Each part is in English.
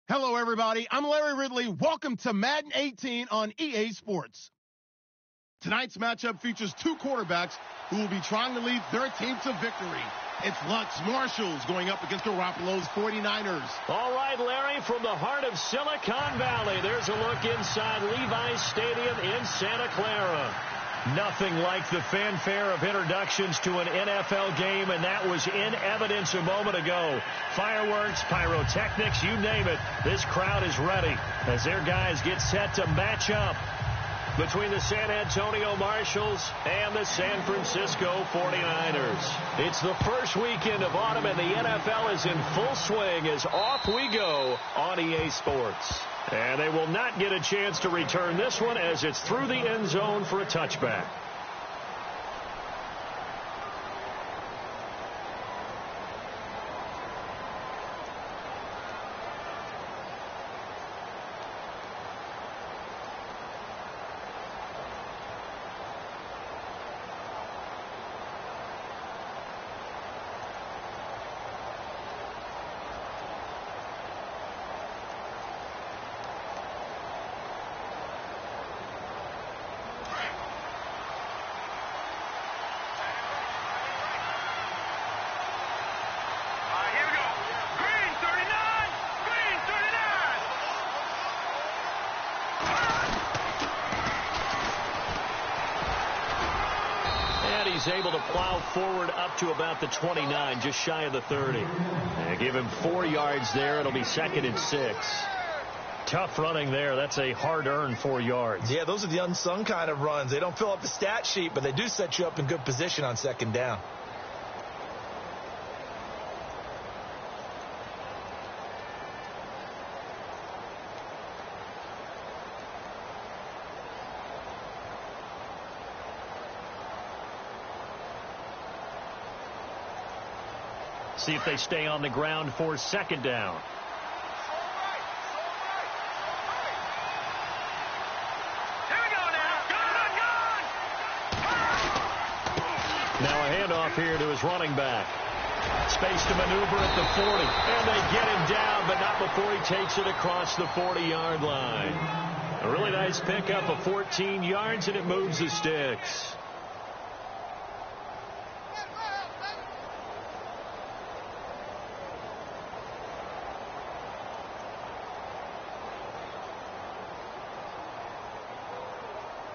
Hello, everybody. I'm Larry Ridley. Welcome to Madden 18 on EA Sports. Tonight's matchup features two quarterbacks who will be trying to lead their team to victory. It's Lutz Marshall's going up against Garoppolo's 49ers. All right, Larry, from the heart of Silicon Valley, there's a look inside Levi's Stadium in Santa Clara. Nothing like the fanfare of introductions to an NFL game, and that was in evidence a moment ago. Fireworks, pyrotechnics, you name it. This crowd is ready as their guys get set to match up between the San Antonio Marshalls and the San Francisco 49ers. It's the first weekend of autumn, and the NFL is in full swing as off we go on EA Sports. And they will not get a chance to return this one as it's through the end zone for a touchback. He's able to plow forward up to about the 29, just shy of the 30. And give him 4 yards there. It'll be 2nd and 6. Tough running there. That's a hard-earned 4 yards. Yeah, those are the unsung kind of runs. They don't fill up the stat sheet, but they do set you up in good position on 2nd down. See if they stay on the ground for 2nd down. Now a handoff here to his running back. Space to maneuver at the 40. And they get him down, but not before he takes it across the 40-yard line. A really nice pickup of 14 yards, and it moves the sticks.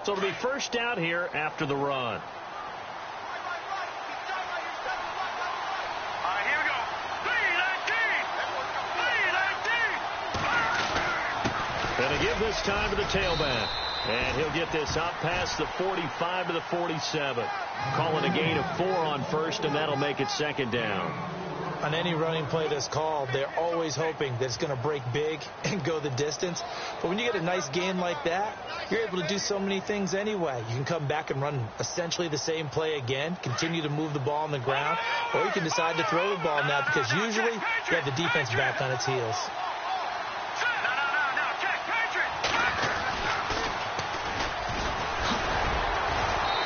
So it'll be first down here after the run. Here we go. 3-19. Gonna give this time to the tailback. And he'll get this up past the 45 to the 47. Calling a gain of 4 on first, and that'll make it 2nd down. On any running play that's called, they're always hoping that it's going to break big and go the distance. But when you get a nice gain like that, you're able to do so many things anyway. You can come back and run essentially the same play again, continue to move the ball on the ground, or you can decide to throw the ball now because usually you have the defense back on its heels.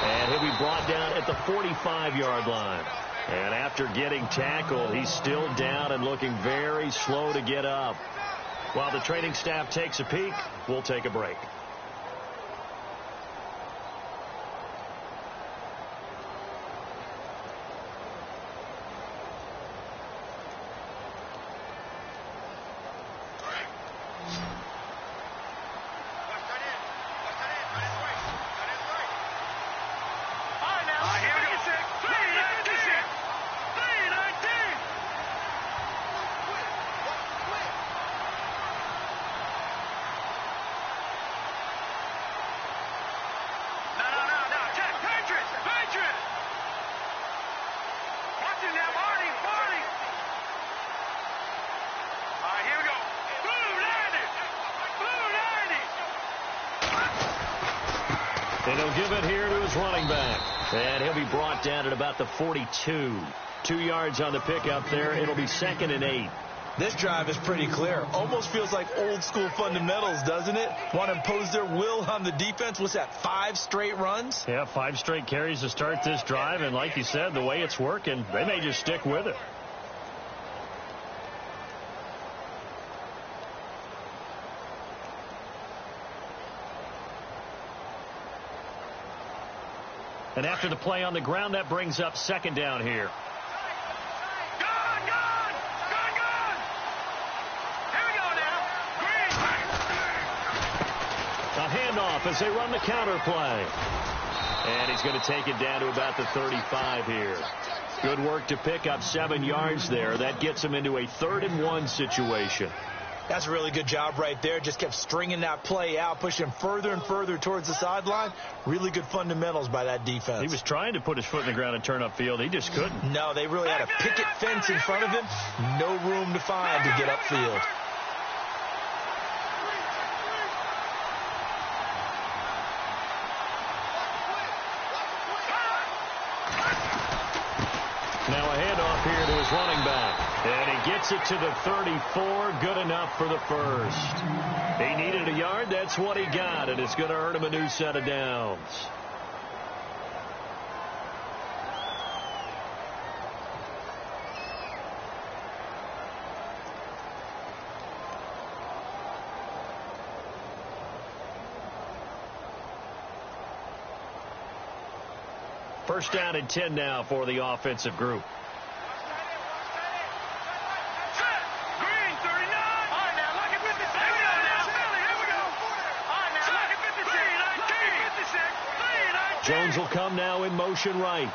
And he'll be brought down at the 45-yard line. And after getting tackled, he's still down and looking very slow to get up. While the training staff takes a peek, we'll take a break. And he'll give it here to his running back. And he'll be brought down at about the 42. 2 yards on the pickup there. It'll be 2nd and 8. This drive is pretty clear. Almost feels like old school fundamentals, doesn't it? Want to impose their will on the defense. What's that, 5 straight runs? Yeah, 5 straight carries to start this drive. And like you said, the way it's working, they may just stick with it. And after the play on the ground, that brings up second down here. A handoff as they run the counter play. And he's going to take it down to about the 35 here. Good work to pick up 7 yards there. That gets him into a 3rd-and-1 situation. That's a really good job right there. Just kept stringing that play out, pushing him further and further towards the sideline. Really good fundamentals by that defense. He was trying to put his foot in the ground and turn upfield. He just couldn't. No, they really had a picket fence in front of him. No room to find to get upfield. Now a handoff here to his running back. And he gets it to the 34. Good enough for the first. He needed a yard. That's what he got. And it's going to earn him a new set of downs. First down and 10 now for the offensive group. Jones will come now in motion right.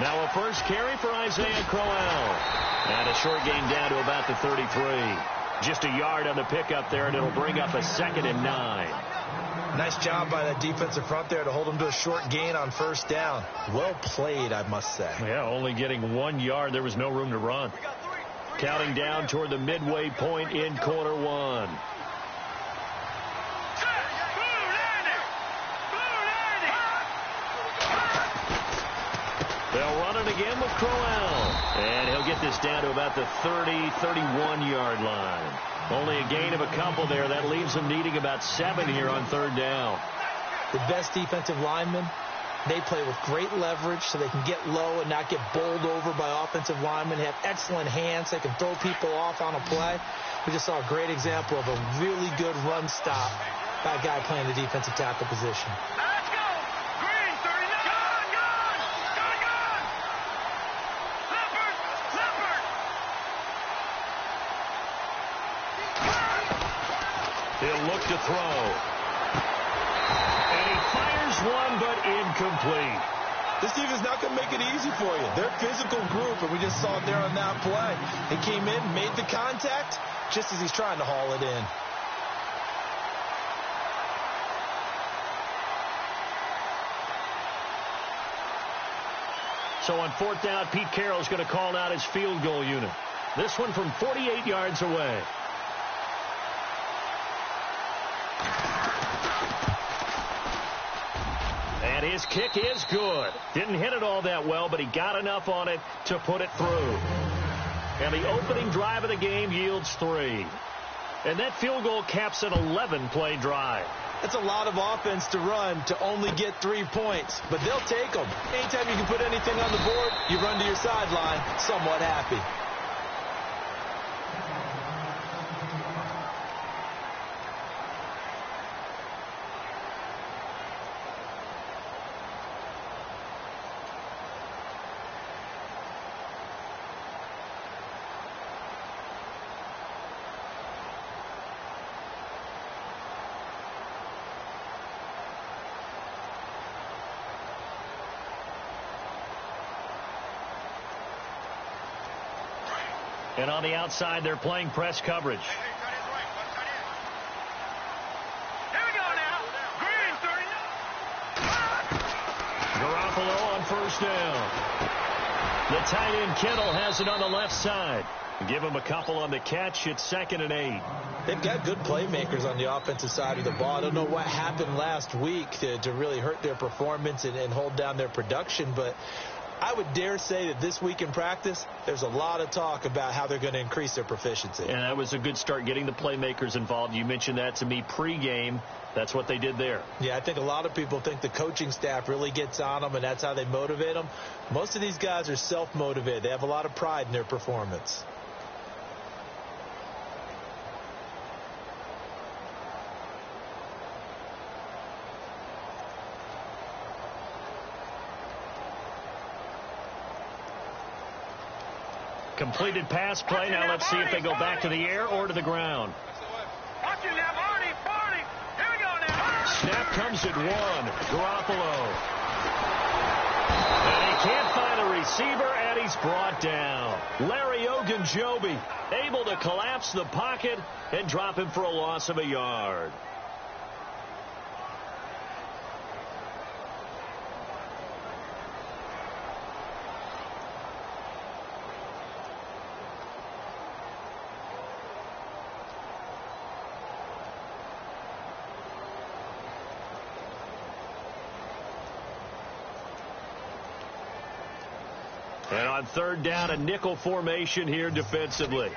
Now a first carry for Isaiah Crowell. And a short gain down to about the 33. Just a yard on the pickup there, and it'll bring up a 2nd and 9. Nice job by that defensive front there to hold him to a short gain on first down. Well played, I must say. Yeah, only getting 1 yard. There was no room to run. Counting down toward the midway point in quarter one. They'll run it again with Crowell. And he'll get this down to about the 30, 31-yard line. Only a gain of a couple there. That leaves them needing about 7 here on 3rd down. The best defensive linemen, they play with great leverage so they can get low and not get bowled over by offensive linemen. They have excellent hands. They can throw people off on a play. We just saw a great example of a really good run stop by a guy playing the defensive tackle position. He'll look to throw. And he fires one, but incomplete. This defense is not going to make it easy for you. They're a physical group, and we just saw it there on that play. He came in, made the contact, just as he's trying to haul it in. So on 4th down, Pete Carroll's going to call out his field goal unit. This one from 48 yards away. And his kick is good. Didn't hit it all that well, but he got enough on it to put it through. And the opening drive of the game yields 3. And that field goal caps an 11-play drive. That's a lot of offense to run to only get 3 points, but they'll take them. Anytime you can put anything on the board, you run to your sideline somewhat happy. And on the outside, they're playing press coverage. Garoppolo on first down. The tight end Kittle has it on the left side. Give him a couple on the catch. It's 2nd and 8. They've got good playmakers on the offensive side of the ball. I don't know what happened last week to really hurt their performance and hold down their production, but I would dare say that this week in practice, there's a lot of talk about how they're going to increase their proficiency. And that was a good start, getting the playmakers involved. You mentioned that to me pregame. That's what they did there. Yeah, I think a lot of people think the coaching staff really gets on them, and that's how they motivate them. Most of these guys are self-motivated. They have a lot of pride in their performance. completed pass play. Now let's see if they go back to the air or to the ground. Snap comes at 1. Garoppolo. And he can't find a receiver, and he's brought down. Larry Ogunjobi able to collapse the pocket and drop him for a loss of a yard. And on third down, a nickel formation here defensively.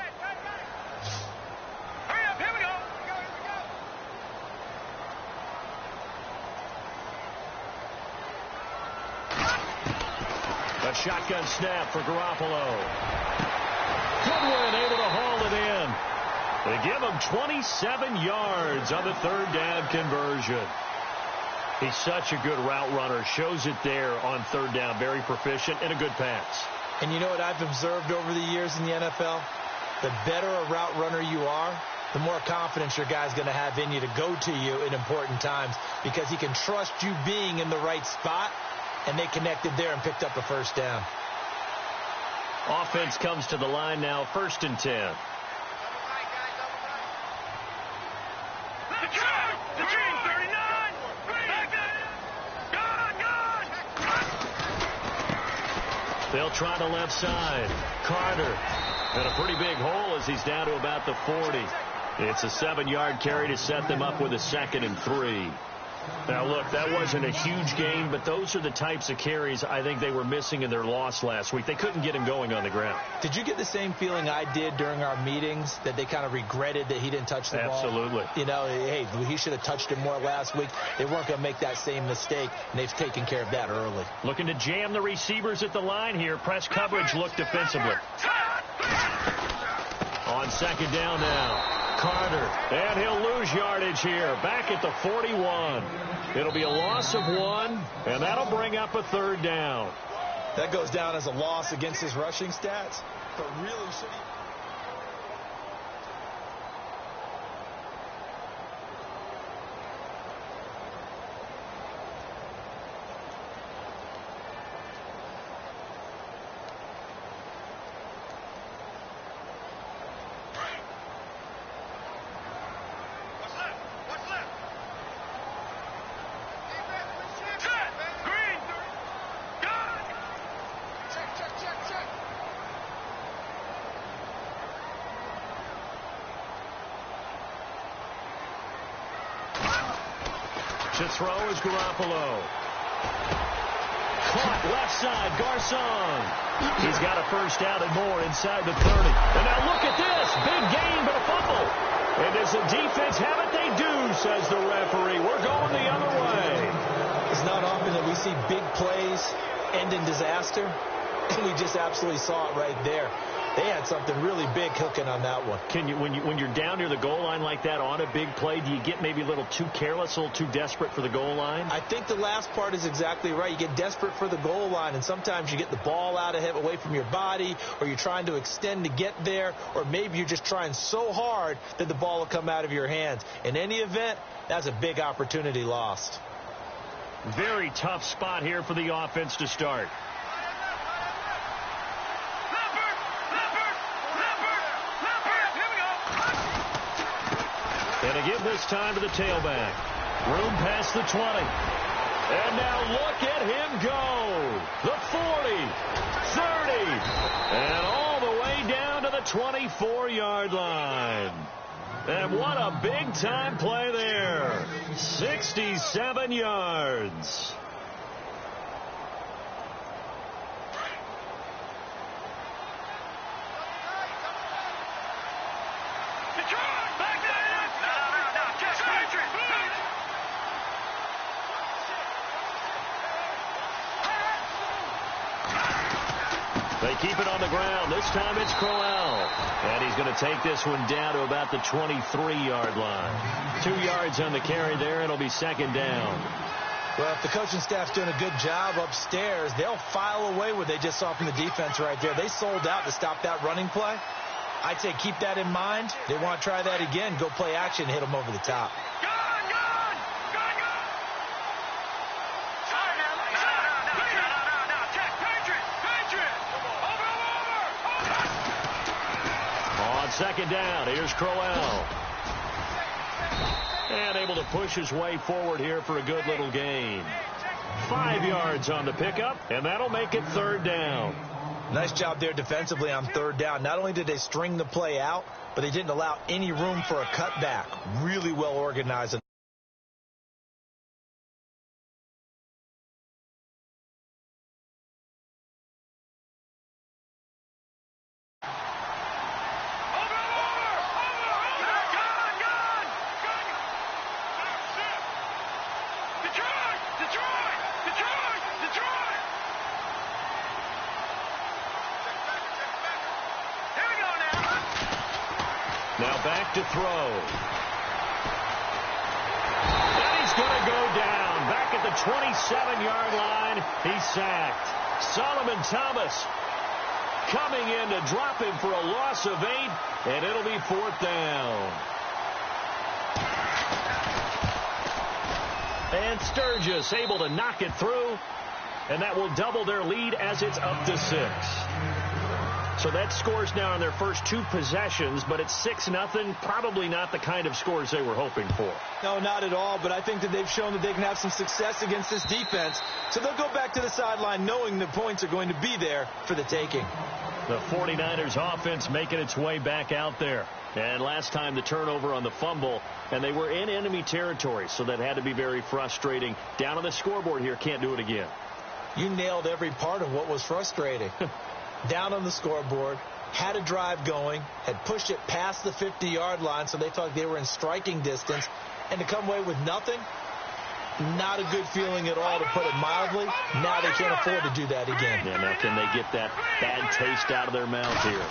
A shotgun snap for Garoppolo. Goodwin able to haul it in. They give him 27 yards on the third down conversion. He's such a good route runner. Shows it there on third down. Very proficient and a good pass. And you know what I've observed over the years in the NFL? The better a route runner you are, the more confidence your guy's going to have in you to go to you in important times because he can trust you being in the right spot, and they connected there and picked up a first down. Offense comes to the line now, 1st and 10. They'll try the left side. Carter. And a pretty big hole as he's down to about the 40. It's a 7-yard carry to set them up with a 2nd and 3. Now, look, that wasn't a huge gain, but those are the types of carries I think they were missing in their loss last week. They couldn't get him going on the ground. Did you get the same feeling I did during our meetings, that they kind of regretted that he didn't touch the ball? Absolutely. You know, hey, he should have touched it more last week. They weren't going to make that same mistake, and they've taken care of that early. Looking to jam the receivers at the line here. Press coverage look defensively. On 2nd down now. Carter, and he'll lose yardage here. Back at the 41. It'll be a loss of 1, and that'll bring up a 3rd down. That goes down as a loss against his rushing stats, but really should he... To throw is Garoppolo. Caught left side, Garcon. He's got a first down and more inside the 30. And now look at this. Big gain, but a fumble. And does the defense have it? They do, says the referee. We're going the other way. It's not often that we see big plays end in disaster. And we just absolutely saw it right there. They had something really big cooking on that one. Can you, when you're down near the goal line like that on a big play, do you get maybe a little too careless, a little too desperate for the goal line? I think the last part is exactly right. You get desperate for the goal line, and sometimes you get the ball out of it, away from your body, or you're trying to extend to get there, or maybe you're just trying so hard that the ball will come out of your hands. In any event, that's a big opportunity lost. Very tough spot here for the offense to start. And to give this time to the tailback. Room past the 20. And now look at him go. The 40, 30, and all the way down to the 24-yard line. And what a big-time play there. 67 yards. They keep it on the ground. This time it's Crowell. And he's going to take this one down to about the 23-yard line. 2 yards on the carry there. It'll be 2nd down. Well, if the coaching staff's doing a good job upstairs, they'll file away what they just saw from the defense right there. They sold out to stop that running play. I'd say keep that in mind. They want to try that again. Go play action, hit them over the top. On second down, here's Crowell. And able to push his way forward here for a good little gain. 5 yards on the pickup, and that'll make it third down. Nice job there defensively on third down. Not only did they string the play out, but they didn't allow any room for a cutback. Really well organized. Now back to throw. And he's going to go down. Back at the 27-yard line. He's sacked. Solomon Thomas coming in to drop him for a loss of 8, and it'll be fourth down. And Sturgis able to knock it through, and that will double their lead as it's up to 6. So that scores now in their first 2 possessions, but it's 6-0. Probably not the kind of scores they were hoping for. No, not at all, but I think that they've shown that they can have some success against this defense. So they'll go back to the sideline knowing the points are going to be there for the taking. The 49ers offense making its way back out there. And last time the turnover on the fumble, and they were in enemy territory, so that had to be very frustrating. Down on the scoreboard here, can't do it again. You nailed every part of what was frustrating. Down on the scoreboard, had a drive going, had pushed it past the 50-yard line, so they thought they were in striking distance, and to come away with nothing, not a good feeling at all, to put it mildly. Now they can't afford to do that again. Yeah, now can they get that bad taste out of their mouth here?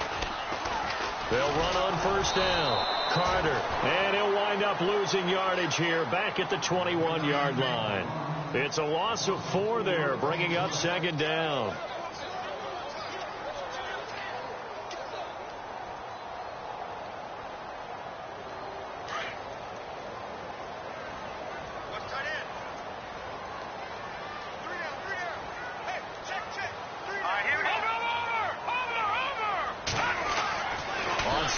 They'll run on first down. Carter, and he'll wind up losing yardage here back at the 21-yard line. It's a loss of 4 there, bringing up second down.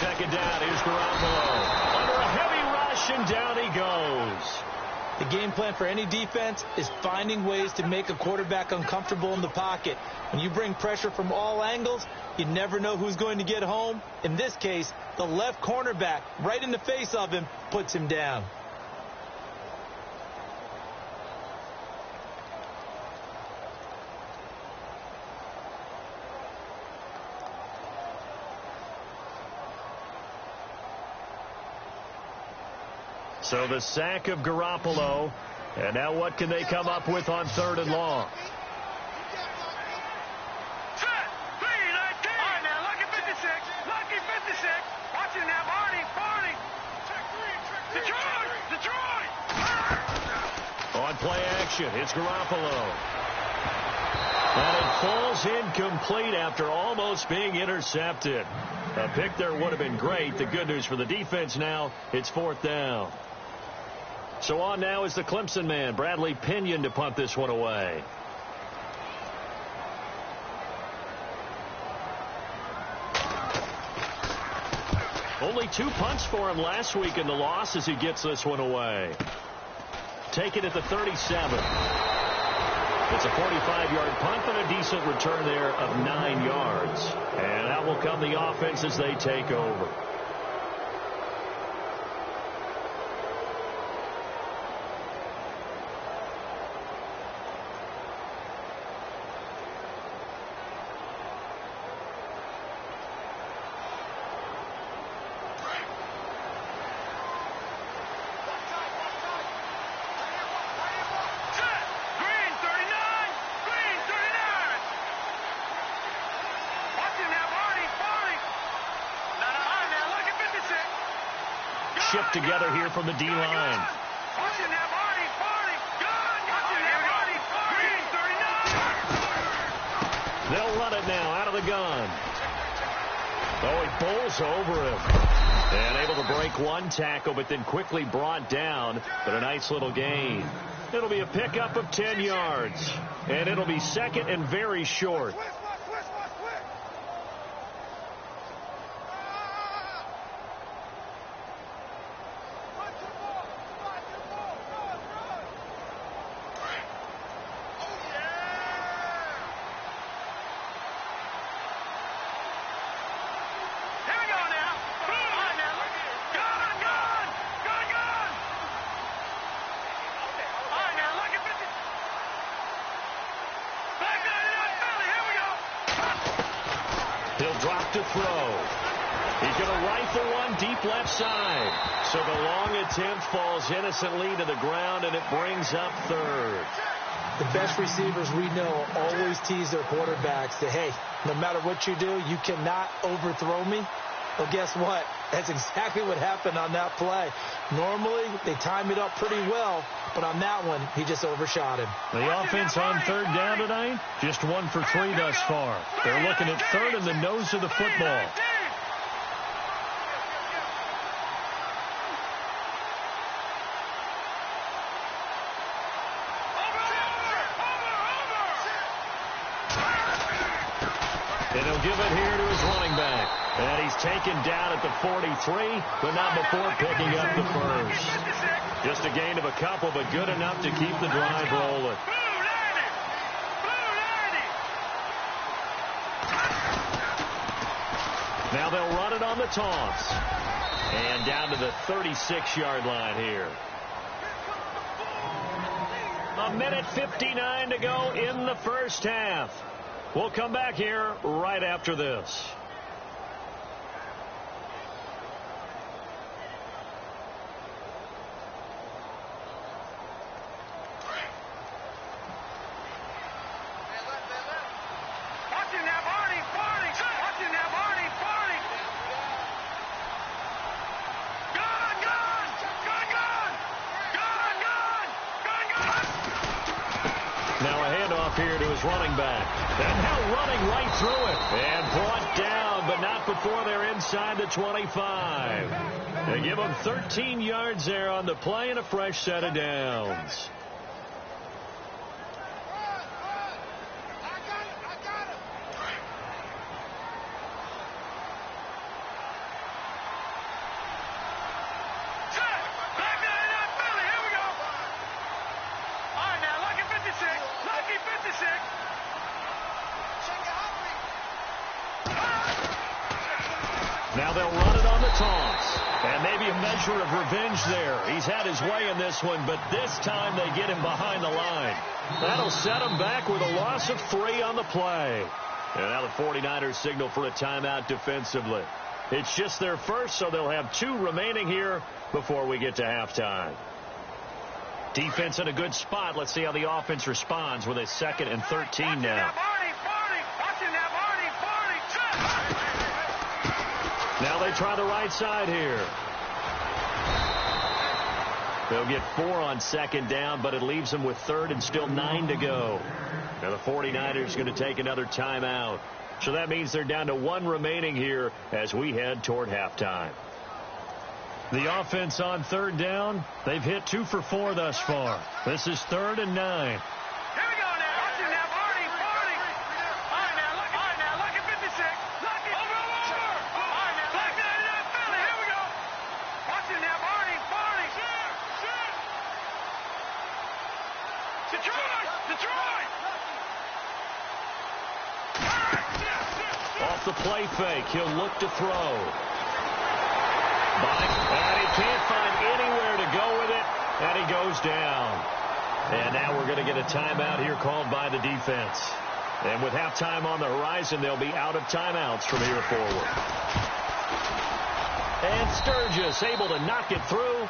Second down, here's Garoppolo. Under a heavy rush, and down he goes. The game plan for any defense is finding ways to make a quarterback uncomfortable in the pocket. When you bring pressure from all angles, you never know who's going to get home. In this case, the left cornerback, right in the face of him, puts him down. So the sack of Garoppolo. And now what can they come up with on third and long? On play action, it's Garoppolo. And it falls incomplete after almost being intercepted. A pick there would have been great. The good news for the defense now, it's fourth down. So on now is the Clemson man, Bradley Pinion, to punt this one away. Only 2 punts for him last week in the loss as he gets this one away. Take it at the 37. It's a 45-yard punt, but a decent return there of 9 yards. And that will come the offense as they take over. Shipped together here from the D-line. run it now out of the gun. Oh, he bowls over him. And able to break one tackle, but then quickly brought down. But a nice little gain. It'll be a pickup of 10 yards. And it'll be second and very short. To throw. He's going to rifle one deep left side. So the long attempt falls innocently to the ground, and it brings up third. The best receivers we know always tease their quarterbacks that, hey, no matter what you do, you cannot overthrow me. Well, guess what? That's exactly what happened on that play. Normally, they time it up pretty well, but on that one, he just overshot him. The offense on third down tonight, just 1 for 3 thus far. They're looking at third in the nose of the football. And he'll give it here to his running back. And he's taken down at the 43, but not before picking up the first. Just a gain of a couple, but good enough to keep the drive rolling. Now they'll run it on the toss. And down to the 36-yard line here. 1:59 to go in the first half. We'll come back here right after this. Here to his running back. And now running right through it. And brought down, but not before they're inside the 25. They give him 13 yards there on the play and a fresh set of downs. Now they'll run it on the toss. And maybe a measure of revenge there. He's had his way in this one, but this time they get him behind the line. That'll set him back with a loss of 3 on the play. And now the 49ers signal for a timeout defensively. It's just their first, so they'll have 2 remaining here before we get to halftime. Defense in a good spot. Let's see how the offense responds with a 2nd and 13 now. Now they try the right side here. They'll get 4 on 2nd down, but it leaves them with 3rd and still 9 to go. Now the 49ers going to take another timeout. So that means they're down to 1 remaining here as we head toward halftime. The offense on 3rd down, they've hit 2 for 4 thus far. This is 3rd and 9. Off the play fake, he'll look to throw. And he can't find anywhere to go with it, and he goes down. And now we're going to get a timeout here called by the defense. And with halftime on the horizon, they'll be out of timeouts from here forward. And Sturgis able to knock it through.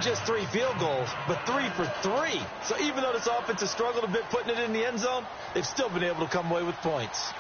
Just 3 field goals, but 3 for 3. So even though this offense has struggled a bit putting it in the end zone, they've still been able to come away with points.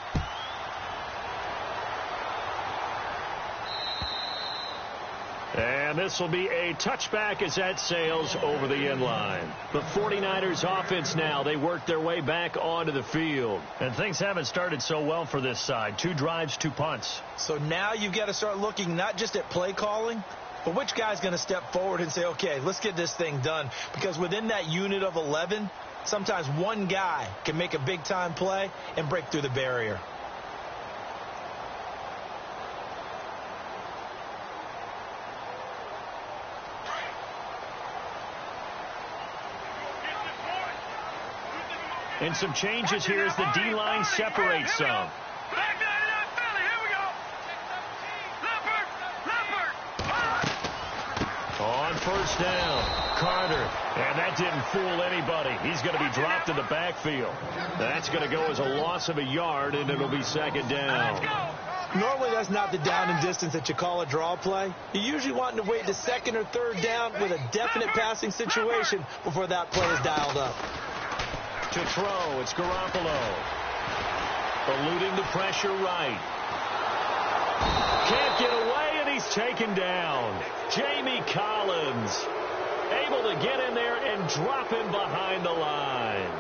And And this will be a touchback as that sails over the end line. The 49ers offense now, they work their way back onto the field. And things haven't started so well for this side. 2 drives, 2 punts. So now you've got to start looking not just at play calling, but which guy's going to step forward and say, okay, let's get this thing done. Because within that unit of 11, sometimes one guy can make a big-time play and break through the barrier. And some changes here as the D-line separates some. On first down, Carter. And that didn't fool anybody. He's going to be dropped in the backfield. That's going to go as a loss of a yard, and it'll be second down. Normally, that's not the down and distance that you call a draw play. You usually want to wait to second or third down with a definite passing situation before that play is dialed up. To throw, it's Garoppolo. Eluding the pressure right. Can't get away, and he's taken down. Jamie Collins able to get in there and drop him behind the line.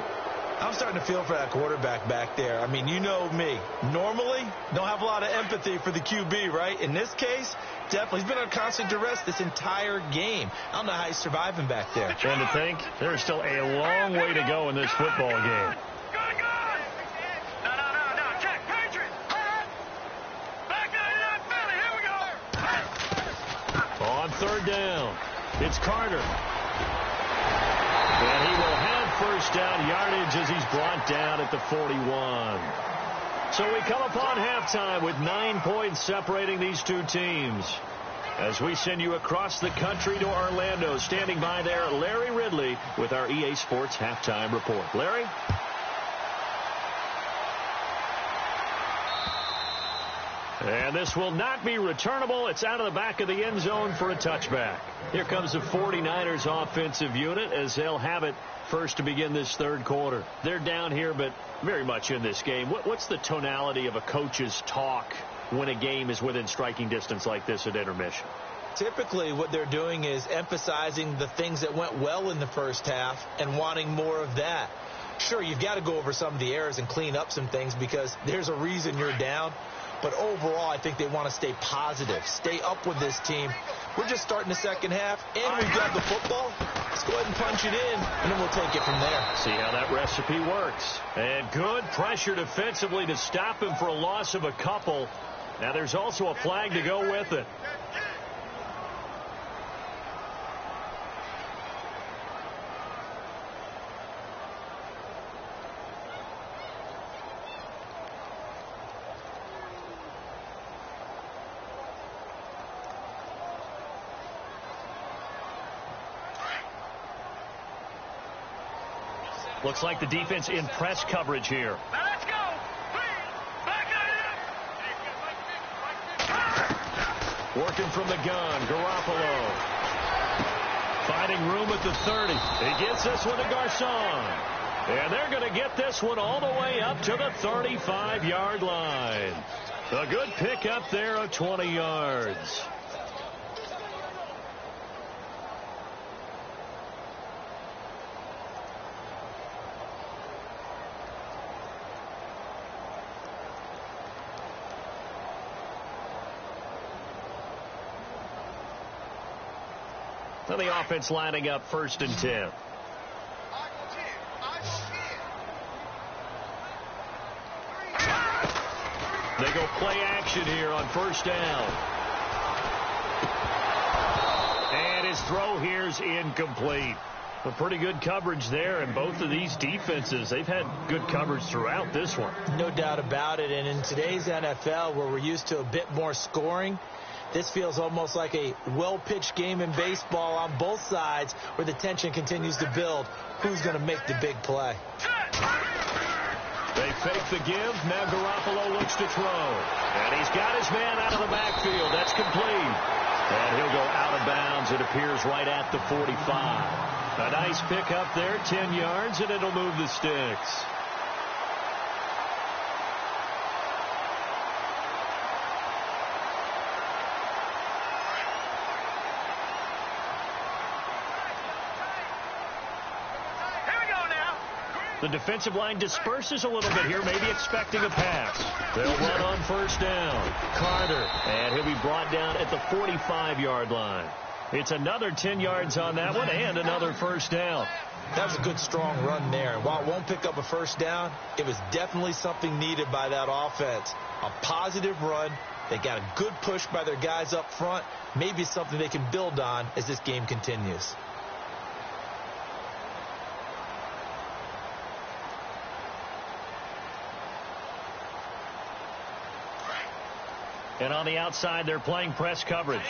I'm starting to feel for that quarterback back there. I mean, you know me. Normally, don't have a lot of empathy for the QB, right? In this case, definitely. He's been on constant duress this entire game. I don't know how he's surviving back there. And to think, there's still a long way to go in this football game. On third down, it's Carter. And he will have first down yardage as he's brought down at the 41. So we come upon halftime with 9 points separating these two teams. As we send you across the country to Orlando, standing by there, Larry Ridley with our EA Sports Halftime Report. Larry? And this will not be returnable. It's out of the back of the end zone for a touchback. Here comes the 49ers offensive unit as they'll have it first to begin this third quarter. They're down here, but very much in this game. What's the tonality of a coach's talk when a game is within striking distance like this at intermission? Typically, what they're doing is emphasizing the things that went well in the first half and wanting more of that. Sure, you've got to go over some of the errors and clean up some things because there's a reason you're down. But overall, I think they want to stay positive, stay up with this team. We're just starting the second half, and we've got the football. Let's go ahead and punch it in, and then we'll take it from there. See how that recipe works. And good pressure defensively to stop him for a loss of a couple. Now there's also a flag to go with it. Looks like the defense in press coverage here. Let's go. Working from the gun, Garoppolo. Finding room at the 30. He gets this one to Garcon. And they're going to get this one all the way up to the 35-yard line. A good pickup there of 20 yards. And the offense lining up first and 10. They go play action here on first down. And his throw here's incomplete. A pretty good coverage there, and both of these defenses, they've had good coverage throughout this one. No doubt about it, and in today's NFL, where we're used to a bit more scoring, this feels almost like a well-pitched game in baseball on both sides where the tension continues to build. Who's going to make the big play? They fake the give. Now Garoppolo looks to throw. And he's got his man out of the backfield. That's complete. And he'll go out of bounds. It appears right at the 45. A nice pickup there, 10 yards, and it'll move the sticks. The defensive line disperses a little bit here, maybe expecting a pass. They'll run on first down. Carter, and he'll be brought down at the 45-yard line. It's another 10 yards on that one and another first down. That's a good, strong run there. And while it won't pick up a first down, it was definitely something needed by that offense. A positive run. They got a good push by their guys up front. Maybe something they can build on as this game continues. And on the outside, they're playing press coverage.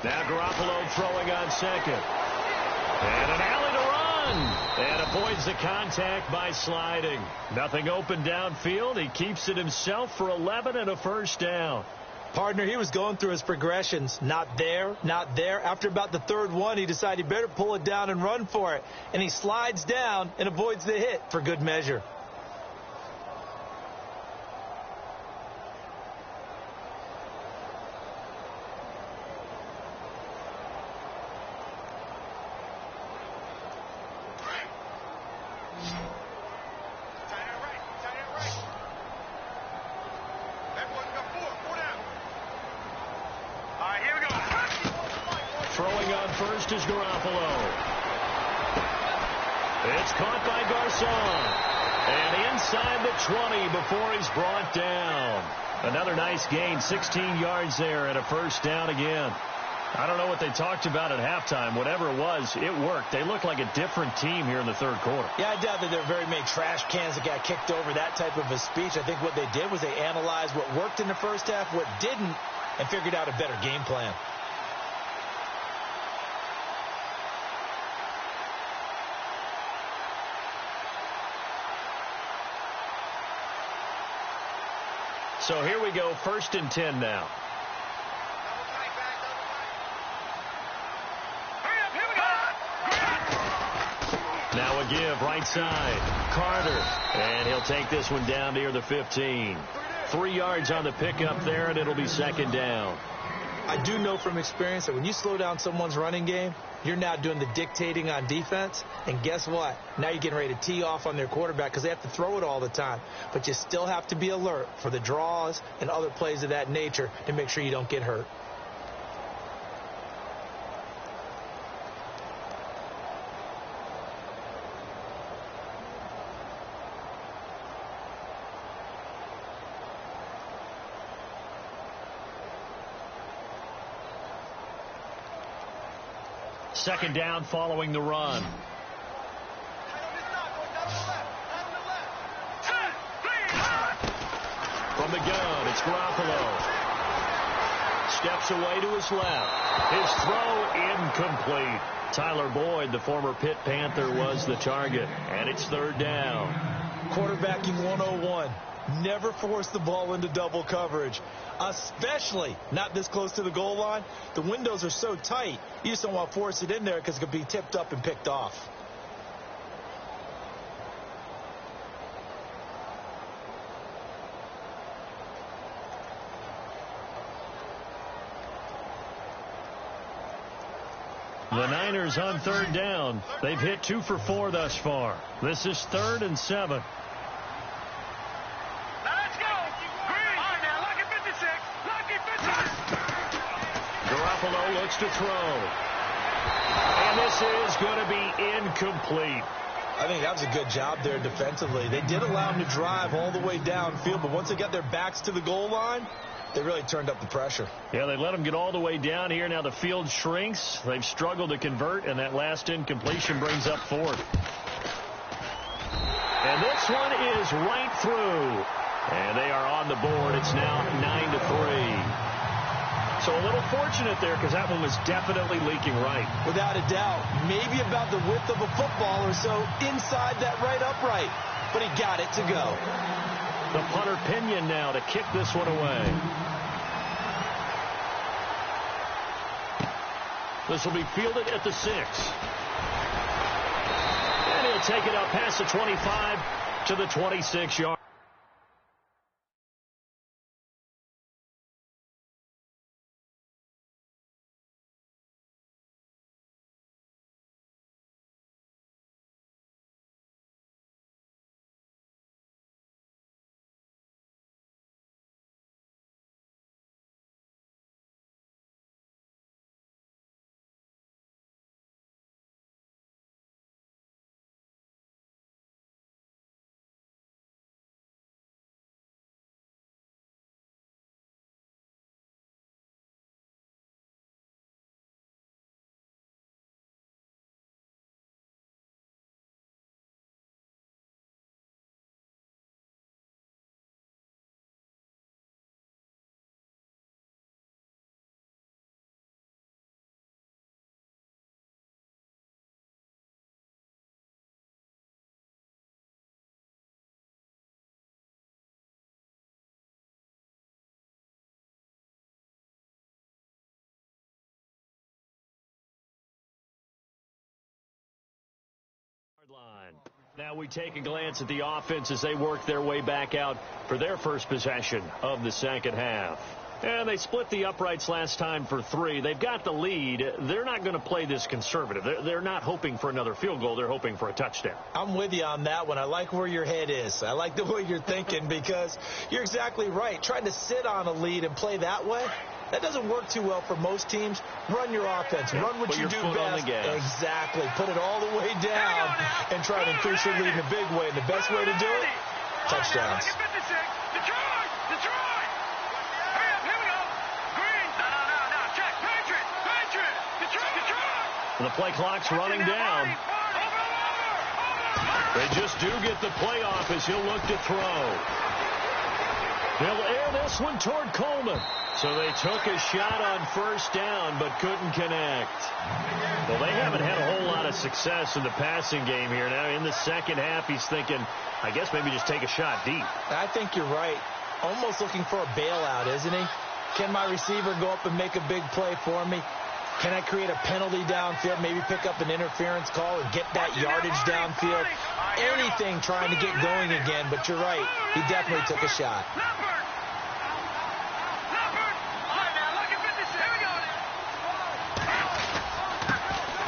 Now Garoppolo throwing on second. And an alley to run. And avoids the contact by sliding. Nothing open downfield. He keeps it himself for 11 and a first down. Partner, he was going through his progressions. Not there, not there. After about the third one, he decided he better pull it down and run for it. And he slides down and avoids the hit for good measure. Throwing on first is Garoppolo. It's caught by Garcon. And inside the 20 before he's brought down. Another nice gain, 16 yards there and a first down again. I don't know what they talked about at halftime. Whatever it was, it worked. They look like a different team here in the third quarter. Yeah, I doubt that there are very many trash cans that got kicked over, that type of a speech. I think what they did was they analyzed what worked in the first half, what didn't, and figured out a better game plan. So here we go, 1st and 10 now. Now a give, right side. Carter, and he'll take this one down near the 15. 3 yards on the pickup there, and it'll be 2nd down. I do know from experience that when you slow down someone's running game, you're now doing the dictating on defense. And guess what? Now you're getting ready to tee off on their quarterback because they have to throw it all the time. But you still have to be alert for the draws and other plays of that nature to make sure you don't get hurt. Second down following the run. From the gun, it's Garoppolo. Steps away to his left. His throw incomplete. Tyler Boyd, the former Pitt Panther, was the target. And it's 3rd down. Quarterbacking 101. Never force the ball into double coverage, especially not this close to the goal line. The windows are so tight, you just don't want to force it in there because it could be tipped up and picked off. The Niners on 3rd down. They've hit 2 for 4 thus far. This is 3rd and 7. Garoppolo looks to throw. And this is going to be incomplete. I think that was a good job there defensively. They did allow him to drive all the way downfield, but once they got their backs to the goal line, they really turned up the pressure. Yeah, they let them get all the way down here. Now the field shrinks. They've struggled to convert, and that last incompletion brings up 4th. And this one is right through. And they are on the board. It's now 9-3. So a little fortunate there because that one was definitely leaking right. Without a doubt. Maybe about the width of a football or so inside that right upright. But he got it to go. The punter Pinion now to kick this one away. This will be fielded at the 6. And he'll take it out past the 25 to the 26-yard. Now we take a glance at the offense as they work their way back out for their first possession of the second half. And they split the uprights last time for 3. They've got the lead. They're not going to play this conservative. They're not hoping for another field goal. They're hoping for a touchdown. I'm with you on that one. I like where your head is. I like the way you're thinking because you're exactly right. Trying to sit on a lead and play that way, that doesn't work too well for most teams. Run your offense. Run what you do best. Exactly. Put it all the way down and try to increase your lead in a big way. And the best way to do it, touchdowns. The play clock's running down. They just do get the play off as he'll look to throw. They'll air this one toward Coleman. So they took a shot on first down but couldn't connect. Well, they haven't had a whole lot of success in the passing game here. Now in the second half, he's thinking, I guess maybe just take a shot deep. I think you're right. Almost looking for a bailout, isn't he? Can my receiver go up and make a big play for me? Can I create a penalty downfield, maybe pick up an interference call and get that yardage downfield? Anything trying to get going again, but you're right. He definitely took a shot.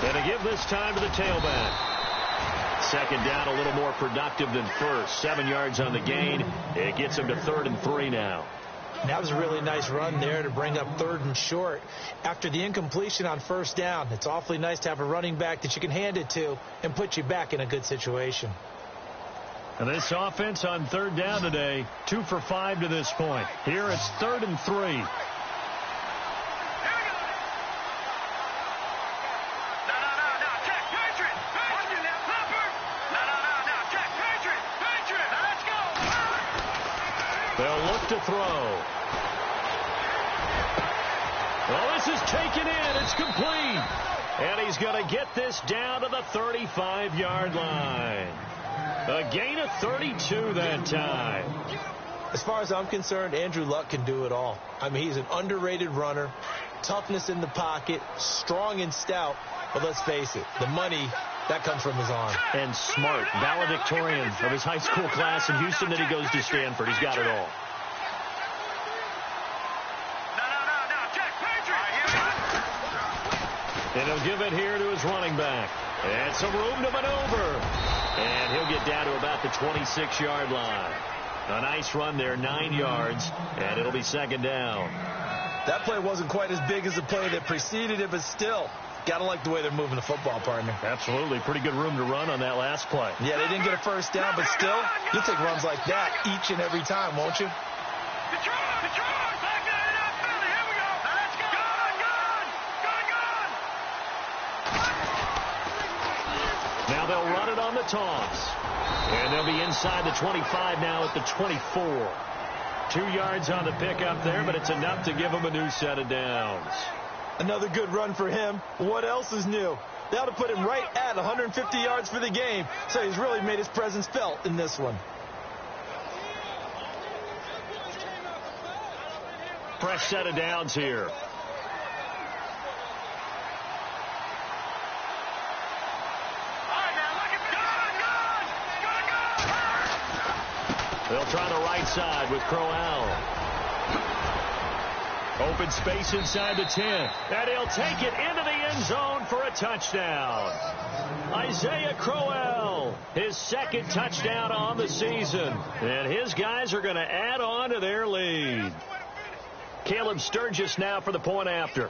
And to give this time to the tailback. Second down, a little more productive than first. 7 yards on the gain. It gets him to 3rd and 3 now. That was a really nice run there to bring up 3rd and short. After the incompletion on first down, it's awfully nice to have a running back that you can hand it to and put you back in a good situation. And this offense on 3rd down today, 2 for 5 to this point. Here it's 3rd and 3. They'll look to throw. Well, this is taken in. It's complete. And he's going to get this down to the 35-yard line. A gain of 32 that time. As far as I'm concerned, Andrew Luck can do it all. I mean, he's an underrated runner, toughness in the pocket, strong and stout. But let's face it, the money, that comes from his arm. And smart, valedictorian of his high school class in Houston, then he goes to Stanford. He's got it all. And he'll give it here to his running back. And some room to maneuver. And he'll get down to about the 26-yard line. A nice run there, 9 yards, and it'll be second down. That play wasn't quite as big as the play that preceded it, but still, gotta like the way they're moving the football, partner. Absolutely. Pretty good room to run on that last play. Yeah, they didn't get a first down, but still, you'll take runs like that each and every time, won't you? Now they'll run it on the toss. And they'll be inside the 25 now at the 24. 2 yards on the pickup there, but it's enough to give them a new set of downs. Another good run for him. What else is new? That'll put him right at 150 yards for the game. So he's really made his presence felt in this one. Fresh set of downs here. They'll try the right side with Crowell. Open space inside the 10. And he'll take it into the end zone for a touchdown. Isaiah Crowell, his second touchdown on the season. And his guys are going to add on to their lead. Caleb Sturgis now for the point after.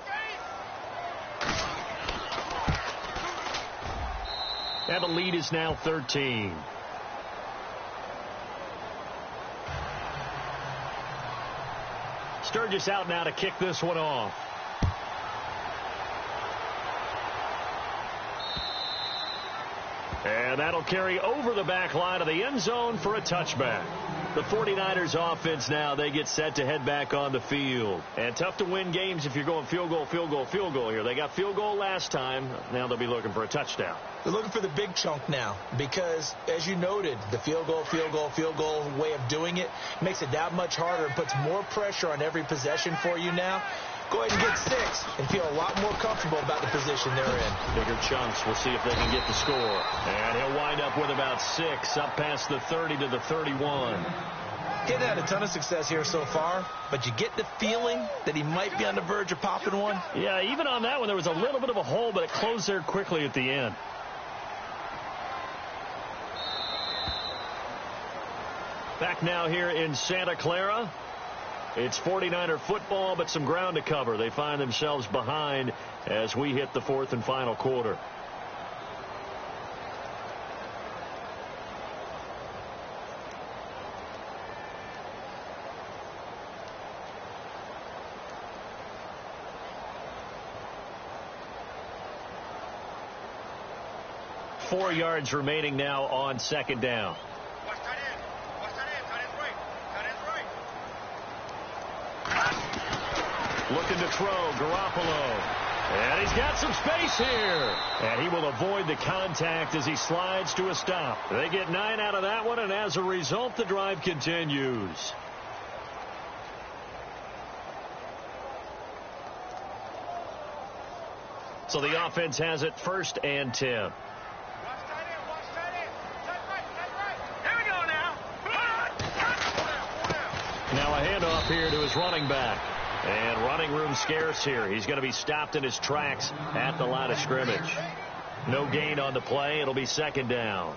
And the lead is now 13. Sturgis out now to kick this one off. And that'll carry over the back line of the end zone for a touchback. The 49ers offense now, they get set to head back on the field. And tough to win games if you're going field goal, field goal, field goal here. They got field goal last time. Now they'll be looking for a touchdown. They're looking for the big chunk now because, as you noted, the field goal way of doing it makes it that much harder and puts more pressure on every possession for you now. go ahead and get 6 and feel a lot more comfortable about the position they're in. Bigger chunks. We'll see if they can get the score. And he'll wind up with about 6 up past the 30 to the 31. He hasn't had a ton of success here so far, but you get the feeling that he might be on the verge of popping one. Yeah, even on that one, there was a little bit of a hole, but it closed there quickly at the end. Back now here in Santa Clara. It's 49er football, but some ground to cover. They find themselves behind as we hit the 4th and final quarter. Four yards remaining now on 2nd down. Looking to throw, Garoppolo. And he's got some space here. And he will avoid the contact as he slides to a stop. They get 9 out of that one, and as a result, the drive continues. So the offense has it 1st and 10. Now a handoff here to his running back. And running room scarce here. He's going to be stopped in his tracks at the line of scrimmage. No gain on the play. It'll be 2nd down.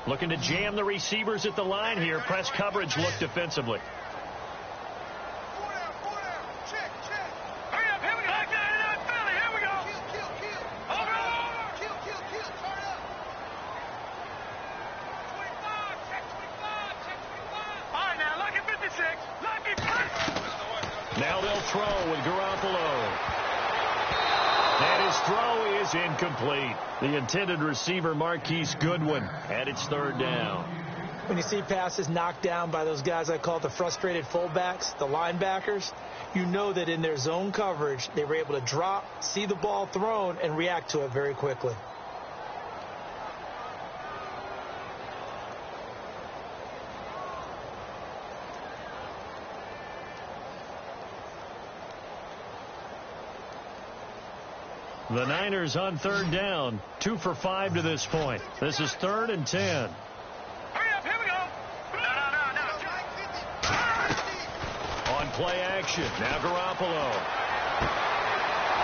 Looking to jam the receivers at the line here. Press coverage look defensively. Now they'll throw with Garoppolo. And his throw is incomplete. The intended receiver, Marquise Goodwin, and it's 3rd down. When you see passes knocked down by those guys I call the frustrated fullbacks, the linebackers, you know that in their zone coverage, they were able to drop, see the ball thrown, and react to it very quickly. The Niners on 3rd down, 2 for 5 to this point. This is 3rd and 10. Hurry up, here we go. No. On play action, now Garoppolo.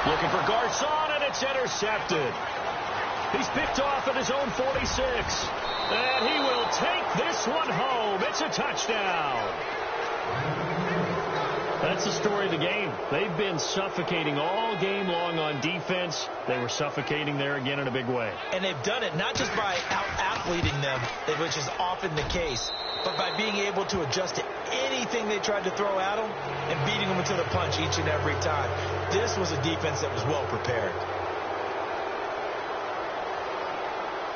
Looking for Garcon, and it's intercepted. He's picked off at his own 46. And he will take this one home. It's a touchdown. That's the story of the game. They've been suffocating all game long on defense. They were suffocating there again in a big way. And they've done it not just by out-athleting them, which is often the case, but by being able to adjust to anything they tried to throw at them and beating them into the punch each and every time. This was a defense that was well prepared.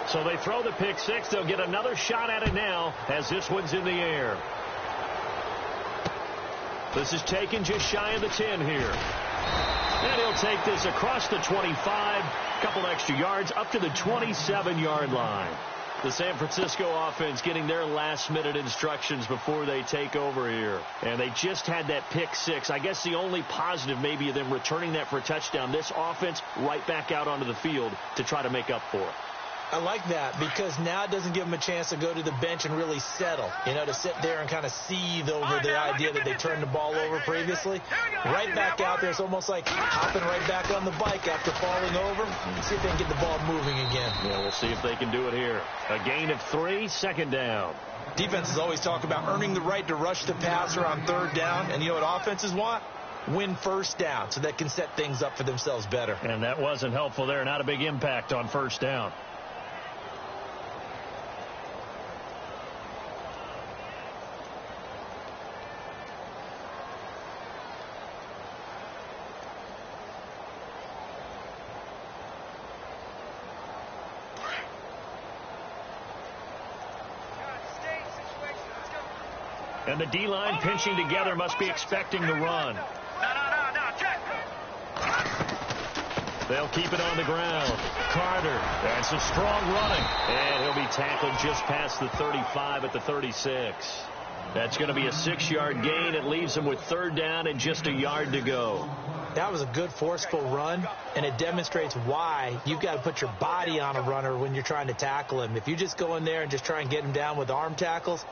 So they throw the pick 6. They'll get another shot at it now as this one's in the air. This is taken just shy of the 10 here. And he'll take this across the 25, couple extra yards up to the 27-yard line. The San Francisco offense getting their last-minute instructions before they take over here. And they just had that pick 6. I guess the only positive maybe of them returning that for a touchdown. This offense right back out onto the field to try to make up for it. I like that because now it doesn't give them a chance to go to the bench and really settle, to sit there and kind of seethe over the idea that they turned the ball over previously. Right back out there. It's almost like hopping right back on the bike after falling over. See if they can get the ball moving again. Yeah, we'll see if they can do it here. A gain of 3, 2nd down. Defenses always talk about earning the right to rush the passer on 3rd down. And you know what offenses want? Win 1st down so they can set things up for themselves better. And that wasn't helpful there. Not a big impact on 1st down. And the D-line pinching together must be expecting the run. They'll keep it on the ground. Carter, that's a strong running. And he'll be tackled just past the 35 at the 36. That's going to be a 6-yard gain. It leaves him with 3rd down and just a yard to go. That was a good forceful run, and it demonstrates why you've got to put your body on a runner when you're trying to tackle him. If you just go in there and just try and get him down with arm tackles,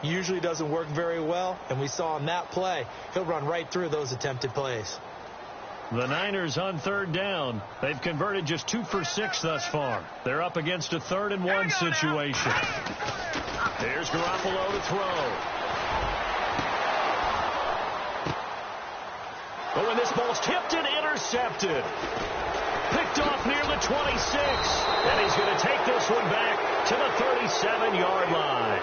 usually doesn't work very well, and we saw in that play, he'll run right through those attempted plays. The Niners on 3rd down. They've converted just 2 for 6 thus far. They're up against a 3rd and 1 situation. Here's Garoppolo to throw. Oh, and this ball's tipped and intercepted. Picked off near the 26. And he's going to take this one back to the 37-yard line.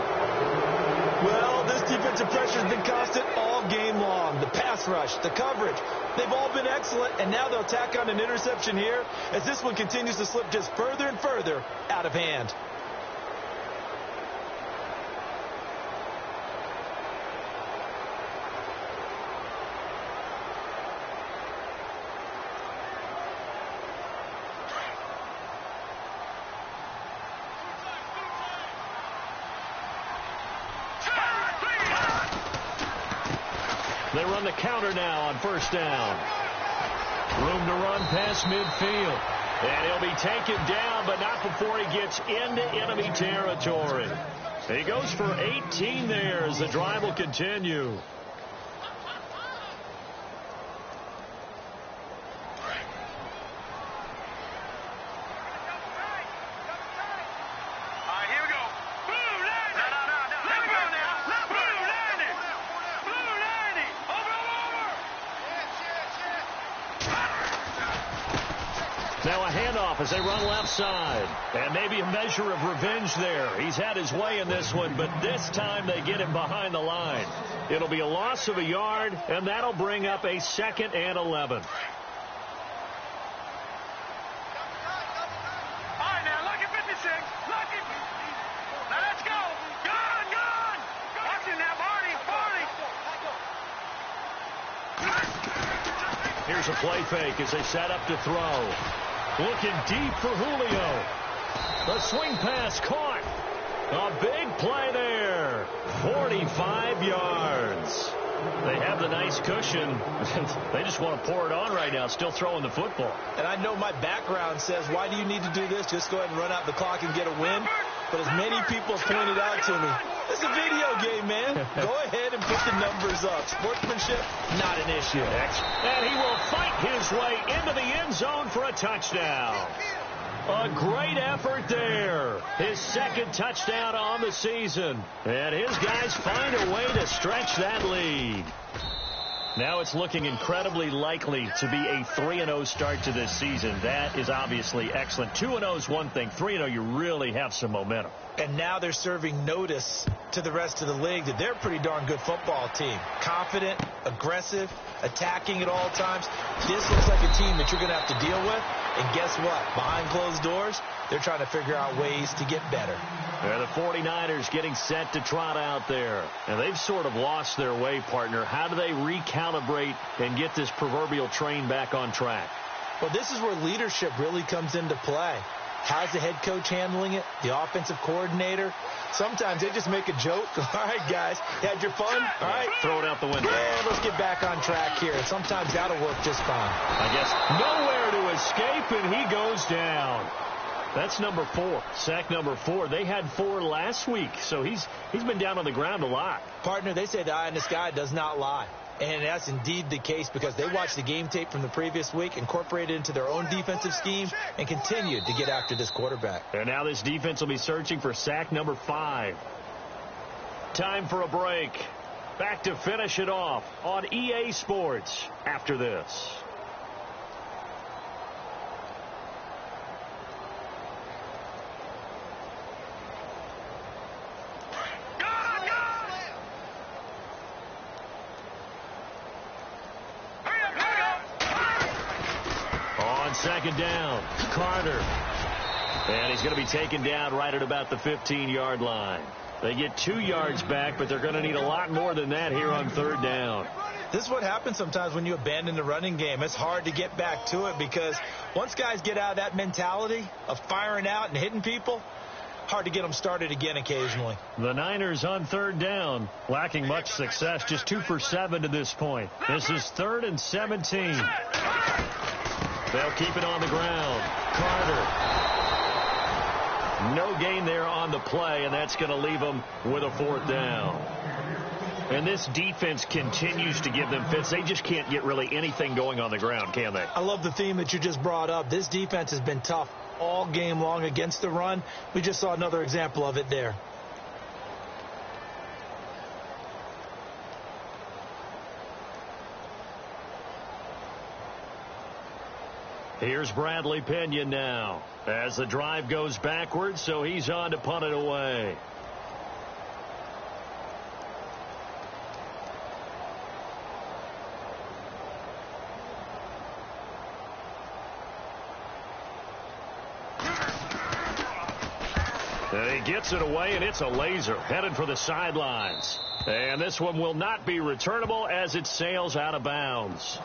Well, this defensive pressure has been constant all game long. The pass rush, the coverage, they've all been excellent, and now they'll tack on an interception here as this one continues to slip just further and further out of hand. They run the counter now on 1st down. Room to run past midfield. And he'll be taken down, but not before he gets into enemy territory. He goes for 18 there as the drive will continue. Now a handoff as they run left side. And maybe a measure of revenge there. He's had his way in this one, but this time they get him behind the line. It'll be a loss of a yard, and that'll bring up a 2nd and 11. Here's a play fake as they set up to throw. Looking deep for Julio. The swing pass caught. A big play there. 45 yards. They have the nice cushion. They just want to pour it on right now, still throwing the football. And I know my background says, why do you need to do this? Just go ahead and run out the clock and get a win. But as many people have pointed out to me, it's a video game, man. Go ahead and put the numbers up. Sportsmanship, not an issue. And he will fight his way into the end zone for a touchdown. A great effort there. His 2nd touchdown on the season. And his guys find a way to stretch that lead. Now it's looking incredibly likely to be a 3-0 start to this season. That is obviously excellent. 2-0 is one thing. 3-0, you really have some momentum. And now they're serving notice to the rest of the league that they're a pretty darn good football team. Confident, aggressive, attacking at all times. This looks like a team that you're going to have to deal with. And guess what? Behind closed doors, they're trying to figure out ways to get better. The 49ers getting set to trot out there. And they've sort of lost their way, partner. How do they recalibrate and get this proverbial train back on track? Well, this is where leadership really comes into play. How's the head coach handling it? The offensive coordinator? Sometimes they just make a joke. All right, guys, had your fun? All right. Throw it out the window. Yeah, let's get back on track here. And sometimes that'll work just fine. I guess nowhere to escape, and he goes down. That's number 4. Sack number 4. They had 4 last week, so he's been down on the ground a lot. Partner, they say the eye in the sky does not lie. And that's indeed the case because they watched the game tape from the previous week, incorporated it into their own defensive scheme, and continued to get after this quarterback. And now this defense will be searching for sack number 5. Time for a break. Back to finish it off on EA Sports after this. Second down, Carter. And he's going to be taken down right at about the 15-yard line. They get 2 yards back, but they're going to need a lot more than that here on 3rd down. This is what happens sometimes when you abandon the running game. It's hard to get back to it because once guys get out of that mentality of firing out and hitting people, hard to get them started again occasionally. The Niners on third down, lacking much success, just 2 for 7 to this point. This is 3rd and 17. They'll keep it on the ground. Carter. No gain there on the play, and that's going to leave them with a 4th down. And this defense continues to give them fits. They just can't get really anything going on the ground, can they? I love the theme that you just brought up. This defense has been tough all game long against the run. We just saw another example of it there. Here's Bradley Pinion now as the drive goes backwards, so he's on to punt it away. And he gets it away, and it's a laser headed for the sidelines. And this one will not be returnable as it sails out of bounds.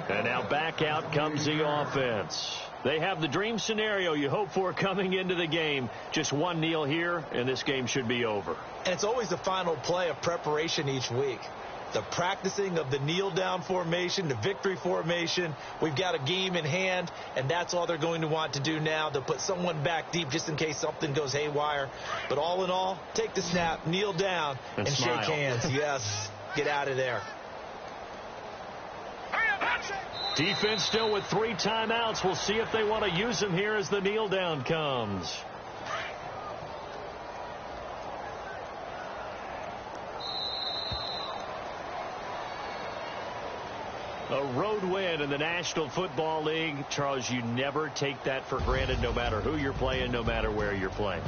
And now back out comes the offense. They have the dream scenario you hope for coming into the game. Just one kneel here, and this game should be over. And it's always the final play of preparation each week. The practicing of the kneel-down formation, the victory formation. We've got a game in hand, and that's all they're going to want to do now, to put someone back deep just in case something goes haywire. But all in all, take the snap, kneel down, and shake hands. Yes, get out of there. Defense still with 3 timeouts. We'll see if they want to use them here as the kneel-down comes. A road win in the National Football League. Charles, you never take that for granted, no matter who you're playing, no matter where you're playing.